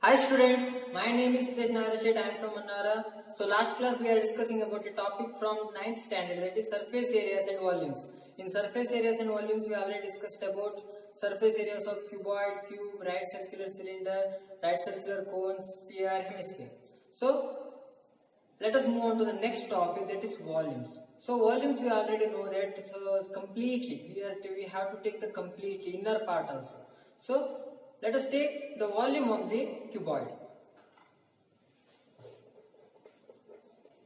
Hi students, my name is Tej Narashet. I am from Manara. So last class we are discussing about a topic from 9th standard, that is surface areas and volumes. In surface areas and volumes we already discussed about surface areas of cuboid, cube, right circular cylinder, right circular cone, sphere, hemisphere. So let us move on to the next topic, that is volumes. So volumes we already know that completely we have to take the completely inner part also. So let us take the volume of the cuboid.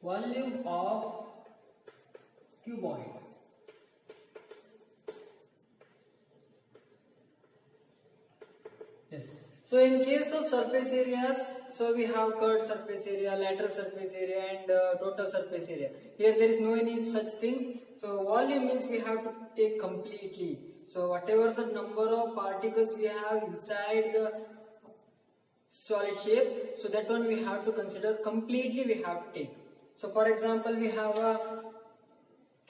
Volume of cuboid. Yes. So in case of surface areas, so we have curved surface area, lateral surface area, and total surface area. Here there is no any such things. So volume means we have to take completely. So whatever the number of particles we have inside the solid shapes, so that one we have to consider completely, we have to take. So for example, we have a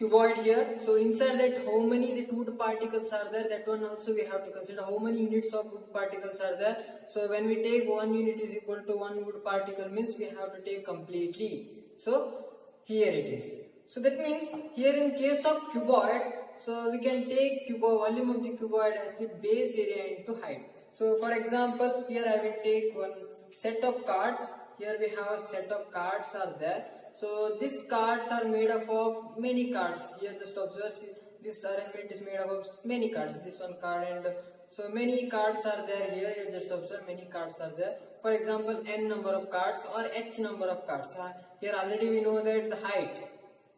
cuboid here. So inside that, how many the wood particles are there, that one also we have to consider. How many units of wood particles are there. So when we take 1 unit is equal to 1 wood particle, means we have to take completely. So here it is. So that means here in case of cuboid, so we can take volume of the cuboid as the base area into height. So for example, here I will take one set of cards. Here we have a set of cards are there. So these cards are made up of many cards. Here just observe, this arrangement is made up of many cards. This one card, and so many cards are there here. Here just observe, many cards are there. For example, n number of cards or h number of cards. Here already we know that the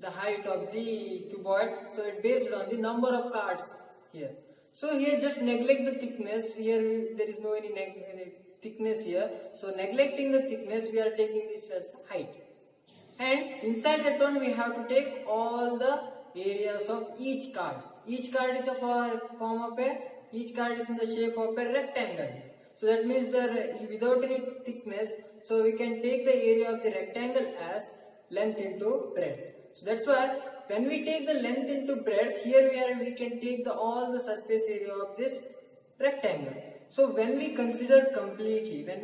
height of the cuboid, so it based on the number of cards here. So here just neglect the thickness. Here there is no any thickness here. So neglecting the thickness, we are taking this as height. And inside that one we have to take all the areas of each cards. Each card is each card is in the shape of a rectangle. So that means without any thickness, so we can take the area of the rectangle as length into breadth. So that's why when we take the length into breadth, here we can take all the surface area of this rectangle. So when we consider completely, when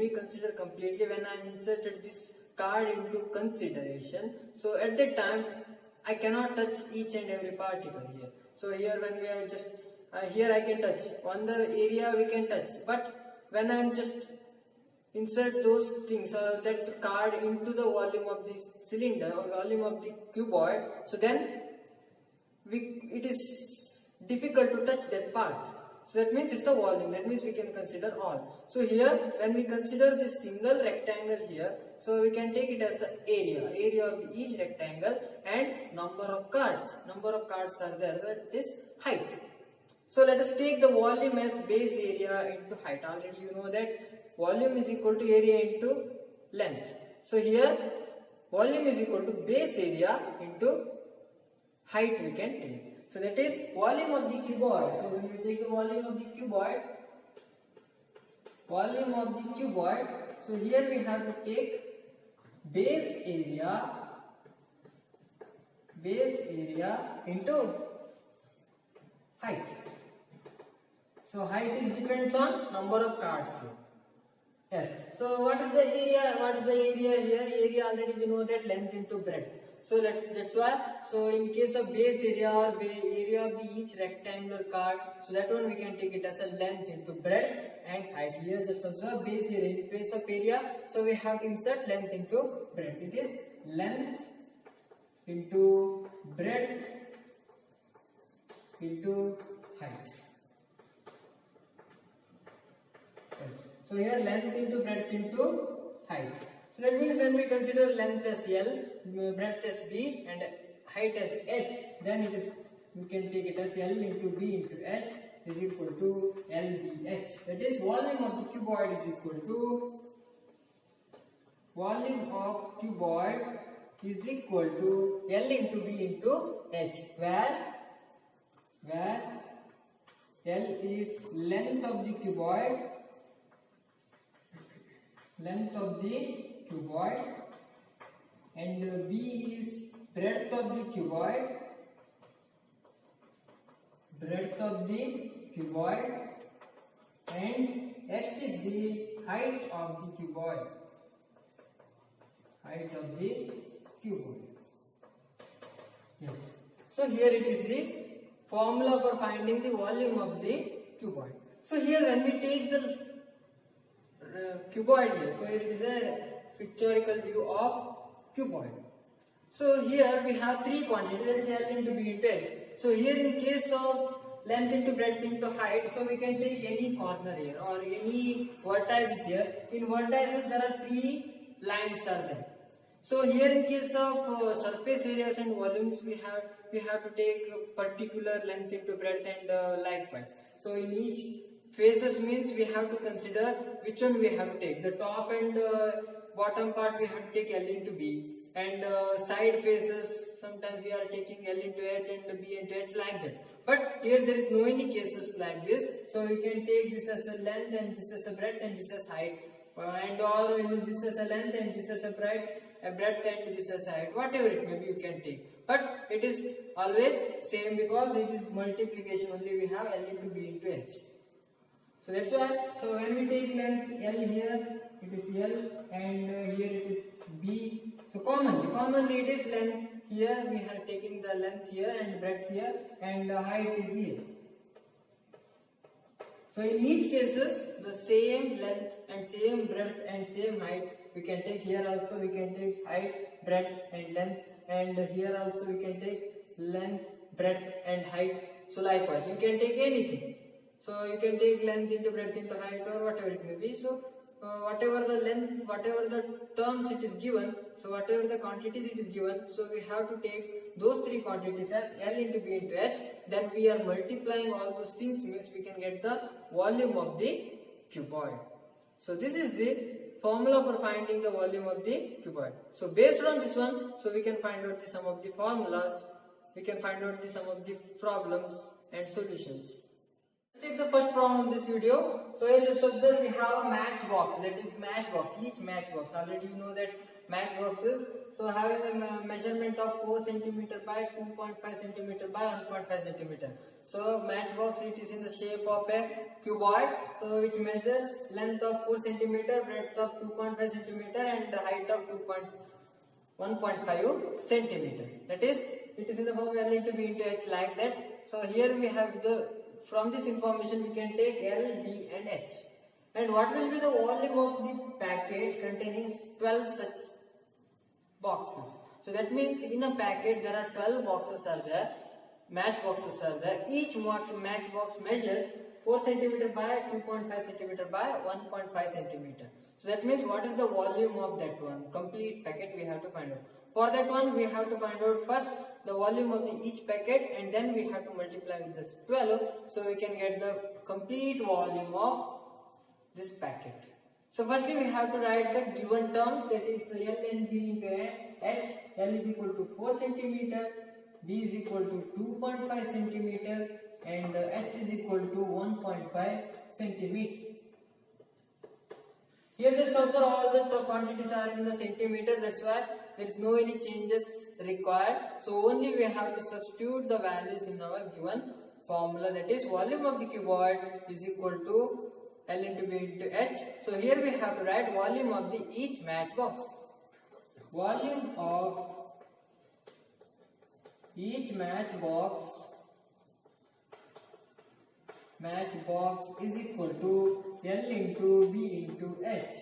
I inserted this card into consideration, so at that time I cannot touch each and every particle here. So here when we are just here I can touch on the area, we can touch, but when I am just insert those things, that card into the volume of this cylinder or volume of the cuboid, so then it is difficult to touch that part. So that means it's a volume, that means we can consider all. So here when we consider this single rectangle here, so we can take it as an area of each rectangle, and number of cards are there, so it is height. So let us take the volume as base area into height. Already you know that volume is equal to area into length. So here volume is equal to base area into height we can take. So that is volume of the cuboid. So when we take the volume of the cuboid, so here we have to take base area into height. So height is depends on number of cards here. Yes. So what is the area? Here? Area already we know that length into breadth. So that's why. So in case of base area or area of each rectangular card, so that one we can take it as a length into breadth and height. Here just observe base area. In place of area, so we have to insert length into breadth. It is length into breadth into height. Yes. So here length into breadth into height. So that means when we consider length as L, breadth as B, and height as H, then we can take it as L into B into H is equal to LBH. That is volume of the cuboid is equal to L into B into H, where L is length of the cuboid, and B is breadth of the cuboid, and H is the height of the cuboid. Height of the cuboid. Yes. So here it is the formula for finding the volume of the cuboid. So here when we take the cuboid here, so here it is a pictorial view of cuboid. So here we have three quantities, that is L into B into H. So here in case of length into breadth into height, so we can take any corner here or any vertices here. In vertices there are three lines are there. So here in case of surface areas and volumes, we have to take a particular length into breadth and likewise. So in each faces means we have to consider which one we have to take. The top and bottom part we have to take L into B, and side faces sometimes we are taking L into H and B into H like that. But here there is no any cases like this. So you can take this as a length and this as a breadth and this as height, and or this as a length and this as a breadth and this as a height. Whatever it may be, you can take. But it is always same because it is multiplication only. We have L into B into H. So that's why. So when we take length L here, it is L, and here it is B. So commonly it is length. Here we are taking the length here and breadth here, and height is here. So in each cases the same length and same breadth and same height we can take. Here also we can take height, breadth and length, and here also we can take length, breadth and height. So likewise you can take anything. So you can take length into breadth into height or whatever it may be. So whatever the length, whatever the terms it is given, so whatever the quantities it is given, so we have to take those three quantities as L into B into H. Then we are multiplying all those things, means we can get the volume of the cuboid. So this is the formula for finding the volume of the cuboid. So based on this one, so we can find out the sum of the formulas, we can find out the sum of the problems and solutions. Take the first problem in this video. So here just observe we have a matchbox, that is matchbox, each matchbox. Already you know that matchboxes. So having a measurement of 4 cm by 2.5 cm by 1.5 cm. So matchbox, it is in the shape of a cuboid. So which measures length of 4 cm, breadth of 2.5 cm and height of 1.5 cm. That is, it is in the form L into B into H like that. So here we have from this information we can take L, B and H. And what will be the volume of the packet containing 12 such boxes? So that means in a packet there are 12 boxes are there, matchboxes are there. Each matchbox measures 4 cm by 2.5 cm by 1.5 cm. So that means what is the volume of that one? Complete packet we have to find out. For that one we have to find out first the volume of each packet, and then we have to multiply with this 12, so we can get the complete volume of this packet. So firstly we have to write the given terms, that is L and B into H. L is equal to 4 cm, B is equal to 2.5 cm and H is equal to 1.5 cm. Here just observe all the quantities are in the centimeter, that's why there is no any changes required. So only we have to substitute the values in our given formula, that is volume of the cuboid is equal to L into B into H. So here we have to write volume of the each matchbox. Volume of each matchbox is equal to L into B into H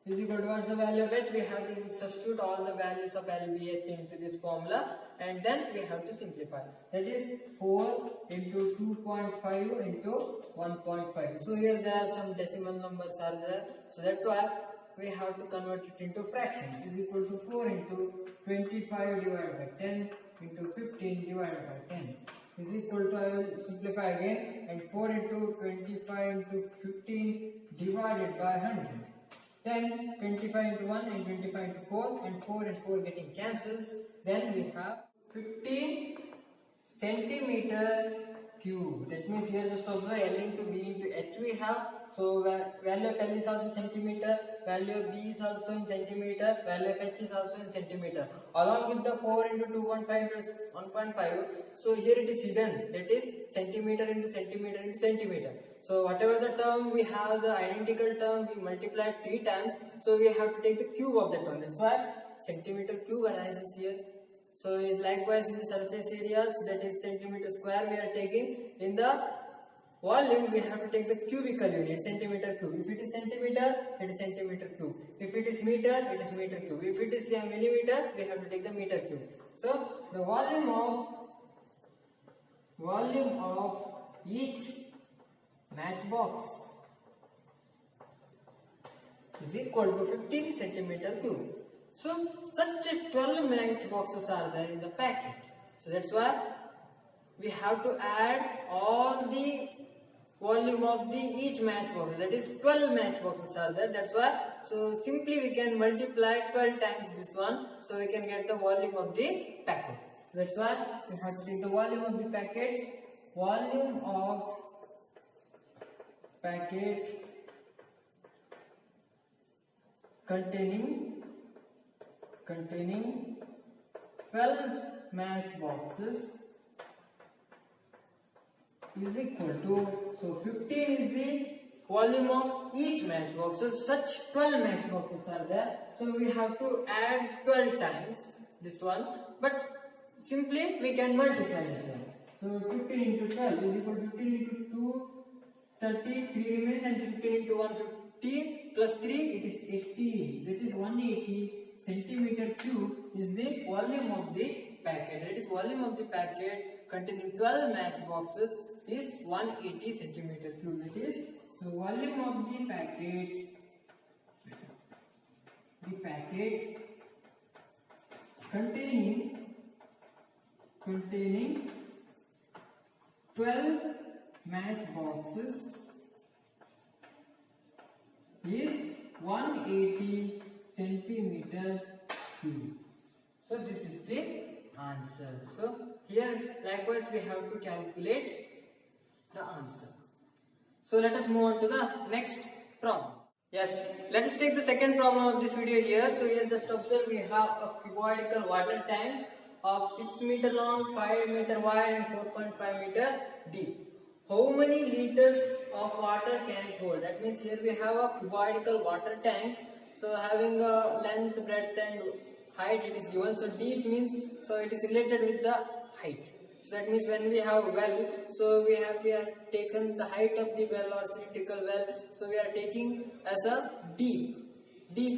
is equal to, what's the value of H? We have to substitute all the values of L, B, H into this formula, and then we have to simplify. That is 4 into 2.5 into 1.5. So here there are some decimal numbers are there. So that's why we have to convert it into fractions. Is equal to 4 into 25 divided by 10 into 15 divided by 10. Is equal to, I will simplify again, and 4 into 25 into 15 divided by 100. Then 25 into 1 and 25 into 4, and 4 and 4 getting cancels. Then we have 15 centimeter cube. That means here just observe L into B into H we have. So value of L is also centimeter, value of B is also in centimeter, value of H is also in centimeter. Along with the 4 into 2.5 plus 1.5. So here it is hidden, that is centimeter into centimeter into centimeter. So whatever the term we have, the identical term, we multiply 3 times. So we have to take the cube of the term. That's why centimeter cube arises here. So likewise in the surface areas, that is centimeter square we are taking. In the volume we have to take the cubical unit, centimeter cube. If it is centimeter, it is centimeter cube. If it is meter, it is meter cube. If it is millimeter, we have to take the meter cube. So the volume of each matchbox is equal to 15 centimeter cube. So such 12 matchboxes are there in the packet. So that's why we have to add all the volume of the each matchbox, that is 12 matchboxes are there. That's why, so simply we can multiply 12 times this one, so we can get the volume of the packet. So that's why we have to take the volume of the packet. Volume of packet containing 12 matchboxes is equal to, so 15 is the volume of each matchboxes. Such 12 matchboxes are there, so we have to add 12 times this one, but simply we can multiply this one. So 15 into 12 is equal to 15 into 2, 30, 3 remains, and 15 into 150 plus 3, it is 80. That is 180 centimeter cube is the volume of the packet. That is volume of the packet containing 12 matchboxes is 180 centimeter cube. That is, so volume of the packet containing 12 matchboxes is 180 centimeter cube. So this is the answer. So here likewise we have to calculate the answer. So let us move on to the next problem. Yes, let us take the second problem of this video here. So here just observe, we have a cuboidal water tank of 6 meter long, 5 meter wide and 4.5 meter deep. How many liters of water can it hold? That means here we have a cuboidal water tank. So having a length, breadth and height it is given. So deep means, so it is related with the height. So that means when we have well, so we have taken the height of the well or cylindrical well. So we are taking as a deep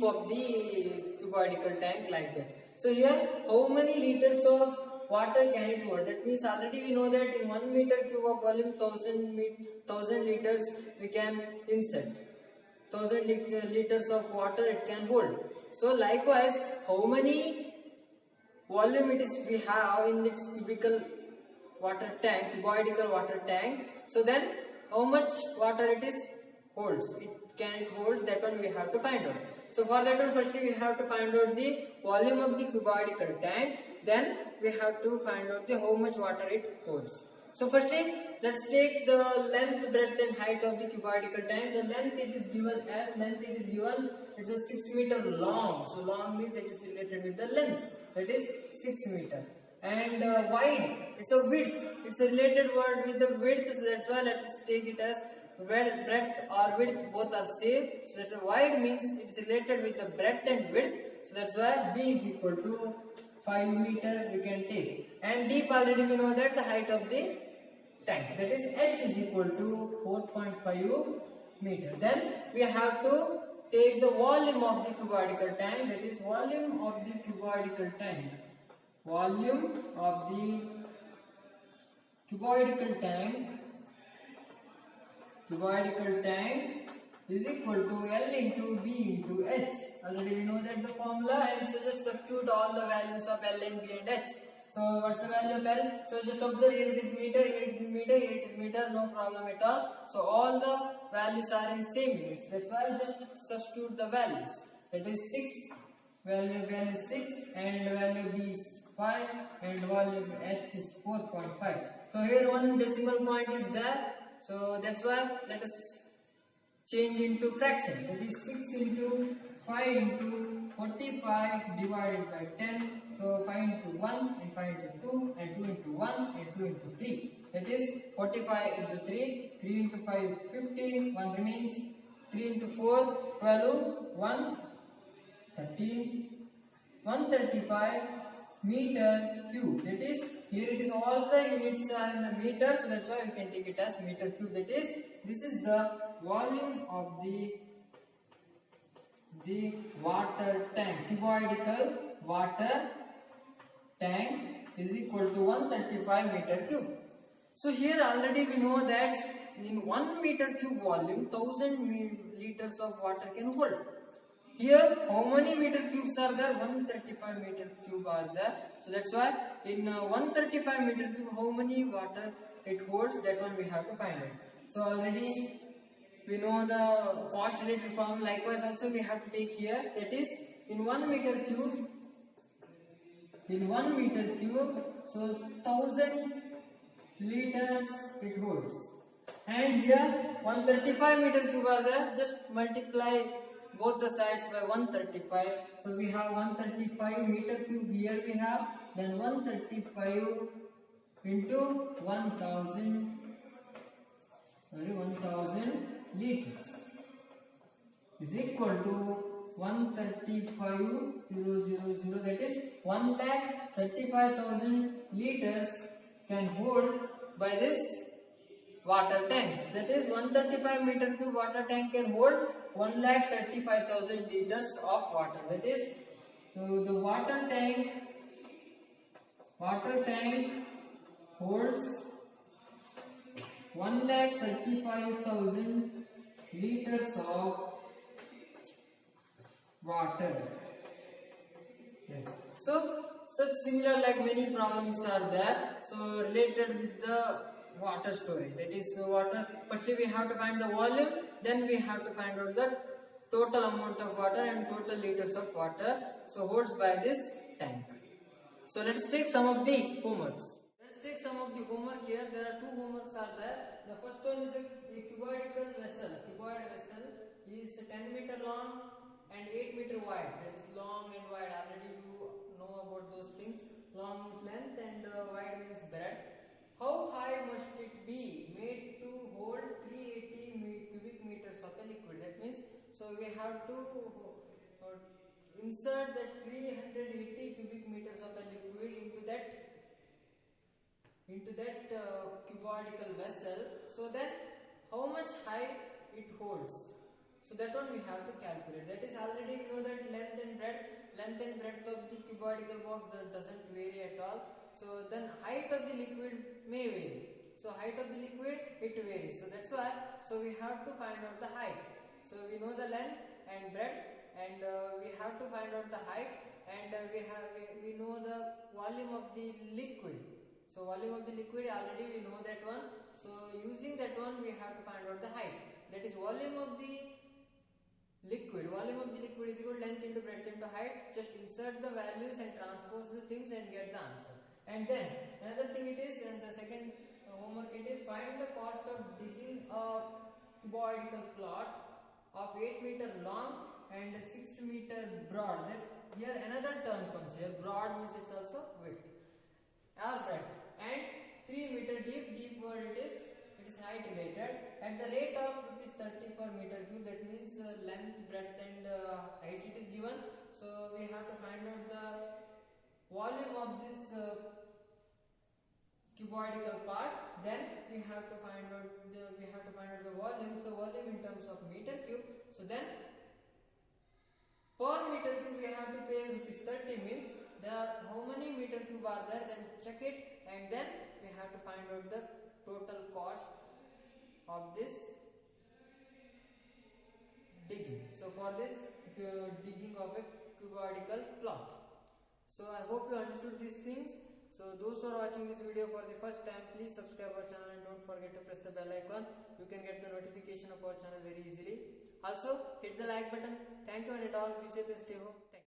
of the cuboidal tank like that. So here how many liters of water can it hold? That means already we know that in 1 meter cube of volume 1000 liters we can insert. 1000 liters of water it can hold. So likewise, how many volume it is we have in its cubical water tank, cuboidal water tank. So then how much water it is holds? It can hold, that one we have to find out. So for that one, firstly we have to find out the volume of the cuboidal tank. Then we have to find out the how much water it holds. So firstly, let's take the length, breadth and height of the cuboidal tank. The length it is given as, it's a 6 meter long. So long means it is related with the length, that is 6 meter. And wide, it's a width, it's a related word with the width. So that's why let's take it as breadth or width, both are same. So that's why wide means it is related with the breadth and width. So that's why B is equal to 5 meter we can take. And deep already we know that the height of the tank, that is H is equal to 4.5 meter. Then we have to take the volume of the cuboidal tank, that is volume of the cuboidal tank. Volume of the cuboidal tank is equal to L into B into H. Already we know that the formula, and so just substitute all the values of L and B and H. So what's the value of L? So just observe, here it is meter, here it is meter, here it is meter, no problem at all. So all the values are in same units. That's why just substitute the values. That is 6, value of L is 6 and value of B is 5 and value of H is 4.5. So here one decimal point is there. So that's why let us change into fraction. That is 6 into 5 into 45 divided by 10. So 5 into 1 and 5 into 2 and 2 into 1 and 2 into 3. That is 45 into 3, 3 into 5, 15, 1 remains, 3 into 4, 12, 1, 13, 135 meter cube. That is, here it is all the units are in the meter, so that's why we can take it as meter cube. That is, this is the volume of the water tank. Cuboidal water tank is equal to 135 meter cube. So here already we know that in 1 meter cube volume 1000 liters of water can hold. Here how many meter cubes are there? 135 meter cube are there. So that's why in 135 meter cube how many water it holds, that one we have to find it. So already we know the cost related formula. Likewise also we have to take here, that is in 1 meter cube, so 1000 liters it holds. And here 135 meter cube are there, just multiply both the sides by 135. So we have 135 meter cube here we have, then 135 into 1000 liters is equal to 135,000, that is 1,35,000 liters can hold by this water tank. That is 135 meter cube water tank can hold 1,35,000 liters of water. That is, so the water tank holds 1,35,000 liters of water. Yes. So such similar like many problems are there. So related with the water storage. That is water. Firstly we have to find the volume. Then we have to find out the total amount of water and total liters of water. So holds by this tank. So let's take some of the homeworks. Let's take some of the homework here. There are two homeworks are there. The first one is a cuboidal vessel. Cuboid vessel is 10 meter long and 8 meter wide. That is long and wide. Already you know about those things. Long means length and wide means breadth. How high must it be made to hold 380 cubic meters of a liquid? That means, so we have to insert the 380 cubic meters of a liquid into that cuboidal vessel. So then how much height it holds? So that one we have to calculate. That is, already we know that length and breadth of the cuboidal box doesn't vary at all. So then height of the liquid may vary. So height of the liquid, it varies. So that's why, so we have to find out the height. So we know the length and breadth, and we have to find out the height, and we know the volume of the liquid. So volume of the liquid already we know that one. So using that one we have to find out the height. That is volume of the liquid. Volume of the liquid is equal to length into breadth into height. Just insert the values and transpose the things and get the answer. And then another thing it is, and the second homework it is, find the cost of digging a cuboidal plot of 8 meter long and 6 meter broad. Then here another term comes here. Broad means it's also width or breadth, and 3 meter deep word it is height related. At the rate of rupees 30 per meter cube, that means length, breadth and height it is given. So we have to find out the volume of this cuboidal part. Then we have to find out the volume. So volume in terms of meter cube. So then per meter cube we have to pay rupees 30, means there are how many meter cube are there, then check it, and then we have to find out the total cost of this digging. So for this digging of a cuboidal plot. So I hope you understood these things. So those who are watching this video for the first time, please subscribe our channel and don't forget to press the bell icon. You can get the notification of our channel very easily. Also hit the like button. Thank you and all. Be safe and stay home.